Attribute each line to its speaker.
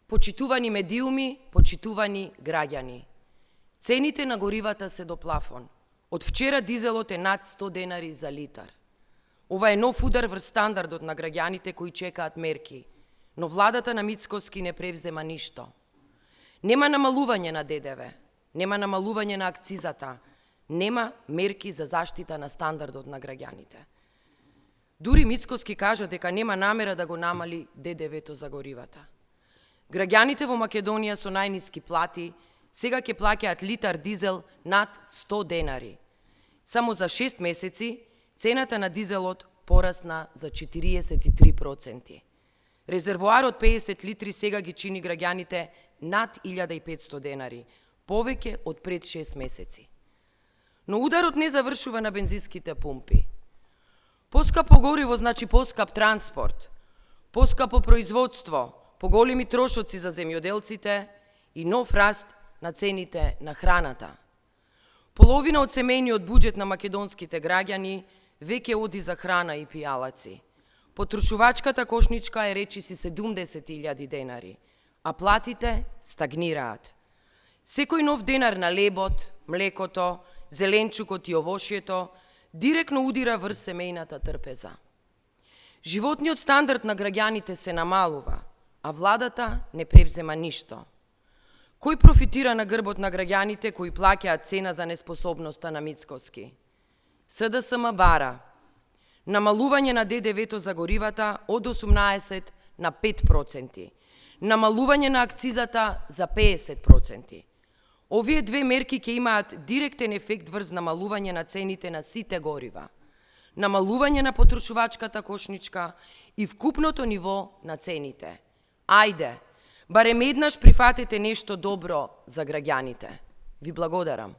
Speaker 1: Почитувани медиуми, почитувани граѓани. Цените на горивата се до плафон. Од вчера дизелот е над 100 денари за литар. Ова е нов удар врз стандардот на граѓаните кои чекаат мерки, но владата на Мицкоски не превзема ништо. Нема намалување на ДДВ, нема намалување на акцизата, нема мерки за заштита на стандардот на граѓаните. Дури Мицкоски кажа дека нема намера да го намали ДДВ-то за горивата. Граѓаните во Македонија со најниски плати сега ќе плаќаат литар дизел над 100 денари. Само за 6 месеци цената на дизелот порасна за 43%. Резервоарот 50 литри сега ги чини граѓаните над 1500 денари, повеќе од пред 6 месеци. Но ударот не завршува на бензинските пумпи. Поскапо гориво значи поскап транспорт, поскапо производство, поголеми трошоци за земјоделците и нов раст на цените на храната. Половина од семејниот буџет на македонските граѓани веќе оди за храна и пијалаци. Потрошувачката кошничка е речиси 70.000 денари, а платите стагнираат. Секој нов денар на лебот, млекото, зеленчукот и овошјето директно удира врз семејната трпеза. Животниот стандард на граѓаните се намалува, а владата не превзема ништо. Кој профитира на грбот на граѓаните кои плаќаат цена за неспособноста на Мицкоски? СДСМ бара намалување на ДДВ-то за горивата од 18 на 5%, намалување на акцизата за 50%. Овие две мерки ќе имаат директен ефект врз намалување на цените на сите горива, намалување на потрошувачката кошничка и вкупното ниво на цените. Ајде, барем еднаш прифатете нешто добро за граѓаните. Ви благодарам.